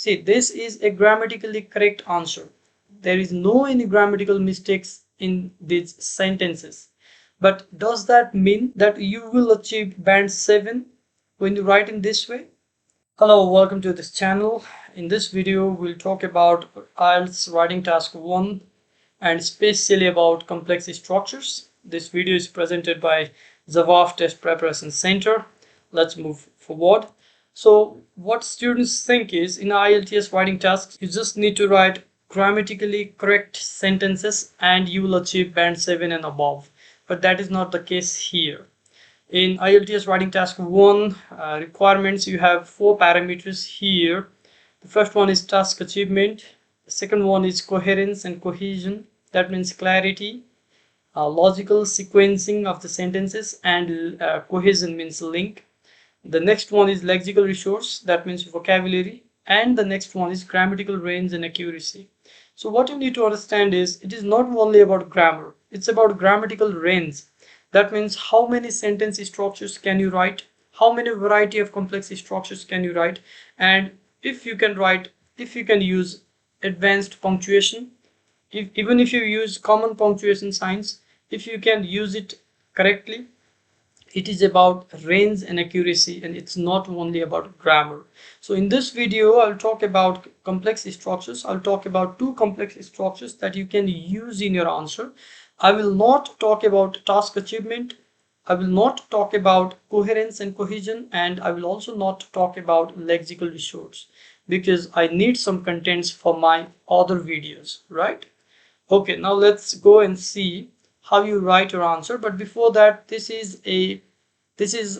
See, this is a grammatically correct answer. There is no any grammatical mistakes in these sentences. But does that mean that you will achieve band 7 when you write in this way? Hello, welcome to this channel. In this video, we'll talk about IELTS Writing Task 1 and especially about complex structures. This video is presented by Zavaf Test Preparation Center. Let's move forward. So what students think is in IELTS writing tasks, you just need to write grammatically correct sentences and you will achieve band 7 and above. But that is not the case here. In IELTS writing task 1 requirements, you have 4 parameters here. The first one is task achievement. The second one is coherence and cohesion. That means clarity, logical sequencing of the sentences, and cohesion means link. The next one is lexical resource, that means vocabulary, and the next one is grammatical range and accuracy. So what you need to understand is it is not only about grammar, it's about grammatical range. That means how many sentence structures can you write, how many variety of complex structures can you write, and if you can use advanced punctuation, even if you use common punctuation signs, if you can use it correctly. It is about range and accuracy, and it's not only about grammar. So in this video, I'll talk about complex structures. I'll talk about 2 complex structures that you can use in your answer. I will not talk about task achievement. I will not talk about coherence and cohesion, and I will also not talk about lexical resource because I need some contents for my other videos, right? Okay, now let's go and see how you write your answer. But before that, this is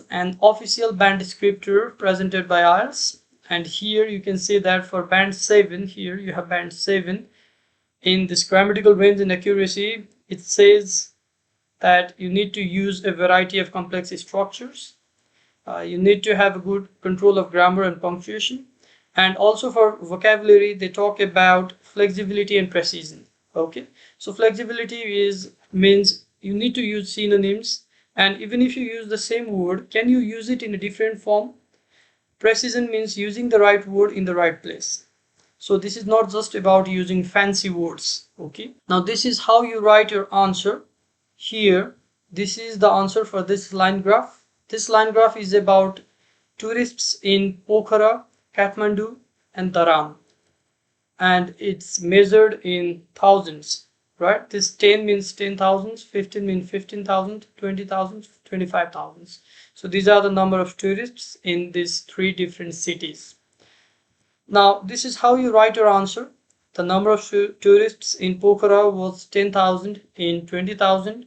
an official band descriptor presented by IELTS, and here you can see that for band 7, here you have band 7. In this grammatical range and accuracy, it says that you need to use a variety of complex structures. You need to have a good control of grammar and punctuation, and also for vocabulary they talk about flexibility and precision. Okay, so flexibility means you need to use synonyms, and even if you use the same word, can you use it in a different form? Precision means using the right word in the right place. So this is not just about using fancy words. Okay, now this is how you write your answer. Here, this is the answer for this line graph. This line graph is about tourists in Pokhara, Kathmandu and Dharam, and it's measured in thousands, right? This 10 means 10,000, 15 means 15,000, 20,000, 25,000. So these are the number of tourists in these 3 different cities. Now this is how you write your answer. The number of tourists in Pokhara was 10,000 in 20,000.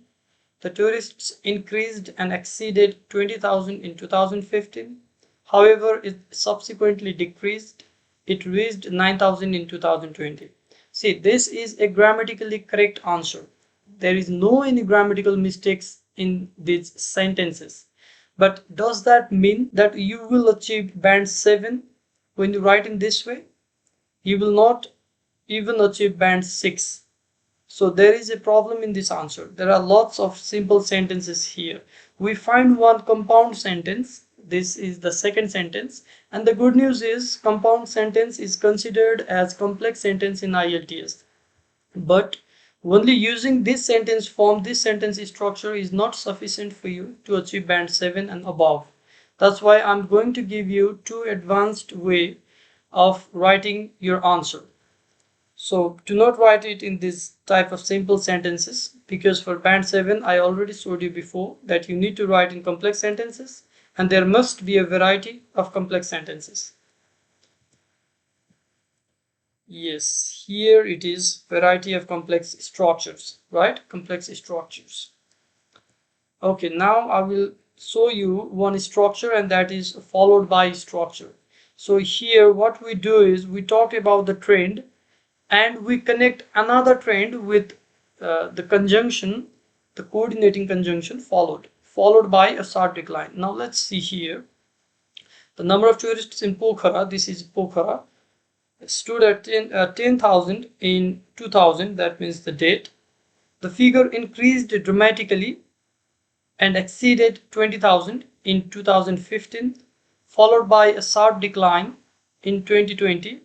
The tourists increased and exceeded 20,000 in 2015. However, it subsequently decreased. It reached 9,000 in 2020. See, this is a grammatically correct answer. There is no any grammatical mistakes in these sentences. But does that mean that you will achieve band 7 when you write in this way? You will not even achieve band 6. So there is a problem in this answer. There are lots of simple sentences here. We find one compound sentence. This is the second sentence, and the good news is compound sentence is considered as complex sentence in IELTS. But only using this sentence form, this sentence structure is not sufficient for you to achieve band 7 and above. That's why I'm going to give you 2 advanced way of writing your answer. So do not write it in this type of simple sentences, because for band 7 I already showed you before that you need to write in complex sentences, and there must be a variety of complex sentences. Yes, here it is, variety of complex structures, right? Complex structures. Okay, now I will show you one structure, and that is followed by structure. So here what we do is we talk about the trend and we connect another trend with the conjunction, the coordinating conjunction followed by a sharp decline. Now let's see here. The number of tourists in Pokhara, this is Pokhara, stood at 10,000 in 2000, that means the date. The figure increased dramatically and exceeded 20,000 in 2015, followed by a sharp decline in 2020.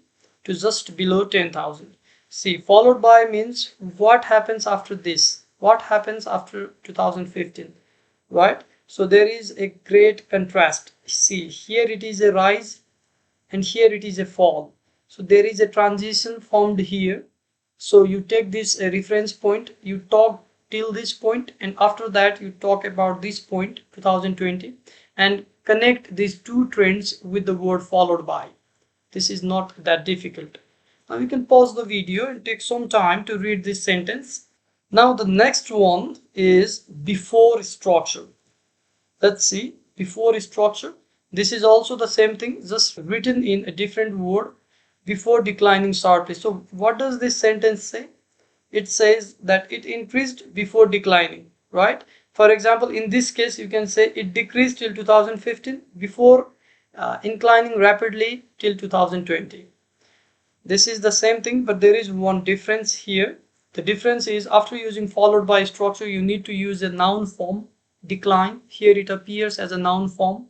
to just below 10,000. See, followed by means what happens after this? What happens after 2015, right? So there is a great contrast. See, here it is a rise and here it is a fall. So there is a transition formed here. So you take this reference point, you talk till this point, and after that you talk about this point 2020 and connect these two trends with the word followed by. This is not that difficult. Now you can pause the video and take some time to read this sentence. Now the next one is before structure. Let's see, before structure. This is also the same thing, just written in a different word, before declining sharply. So what does this sentence say? It says that it increased before declining, right? For example, in this case, you can say it decreased till 2015 before inclining rapidly till 2020. This is the same thing, but there is one difference here. The difference is after using followed by structure, you need to use a noun form, decline. Here it appears as a noun form.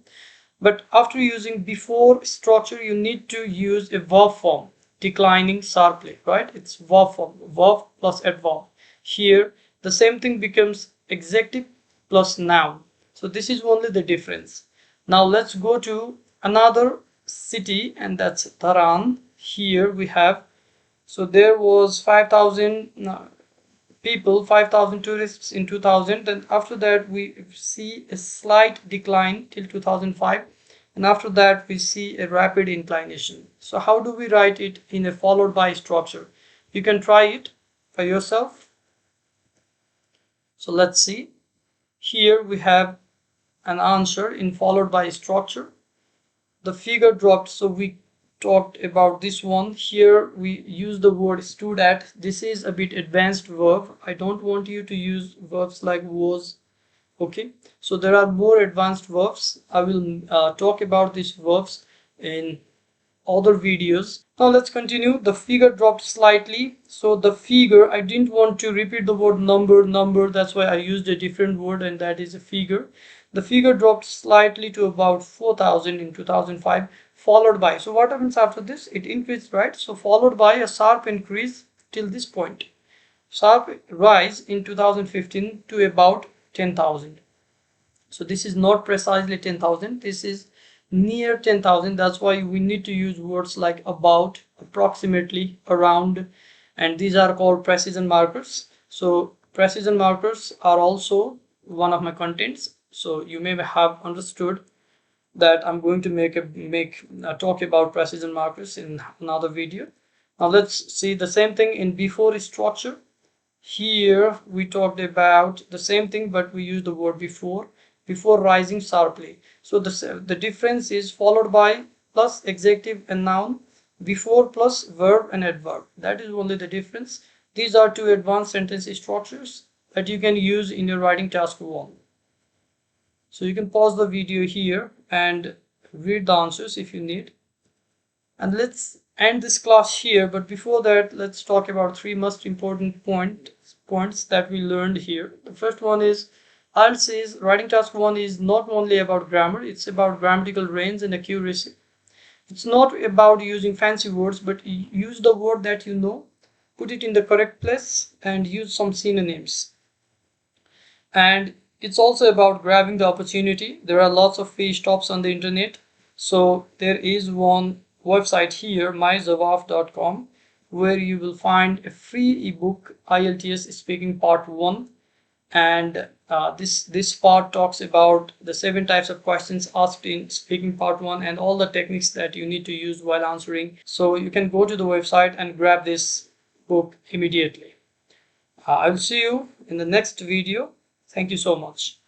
But after using before structure, you need to use a verb form, declining sharply, right? It's verb form, verb plus adverb. Here, the same thing becomes adjective plus noun. So this is only the difference. Now let's go to another city, and that's Dharan. Here we have, so there was 5,000 people, 5,000 tourists in 2000, and after that we see a slight decline till 2005, and after that we see a rapid inclination. So how do we write it in a followed by structure? You can try it by yourself. So let's see. Here we have an answer in followed by structure. The figure dropped, so we talked about this one. Here we use the word stood at. This is a bit advanced verb. I don't want you to use verbs like was. Okay, so there are more advanced verbs. I will talk about these verbs in other videos. Now let's continue. The figure dropped slightly. So the figure, I didn't want to repeat the word number, that's why I used a different word, and that is a figure. The figure dropped slightly to about 4,000 in 2005, followed by, so what happens after this? It increased, right? So followed by a sharp increase till this point, sharp rise in 2015 to about 10,000. So this is not precisely 10,000, this is near 10,000. That's why we need to use words like about, approximately, around, and these are called precision markers. So precision markers are also one of my contents. So you may have understood that I'm going to make a talk about precision markers in another video. Now let's see the same thing in before structure. Here we talked about the same thing, but we use the word before rising sharply. So the difference is followed by plus adjective and noun, before plus verb and adverb. That is only the difference. These are two advanced sentence structures that you can use in your writing task 1. So you can pause the video here and read the answers if you need. And let's end this class here, but before that, let's talk about 3 most important points that we learned here. The first one is IELTS is writing task 1 is not only about grammar, it's about grammatical range and accuracy. It's not about using fancy words, but use the word that you know, put it in the correct place, and use some synonyms. And it's also about grabbing the opportunity. There are lots of free stops on the internet. So there is one website here, myzawaf.com, where you will find a free ebook, IELTS Speaking Part 1. And this part talks about the 7 types of questions asked in Speaking Part 1 and all the techniques that you need to use while answering. So you can go to the website and grab this book immediately. I will see you in the next video. Thank you so much.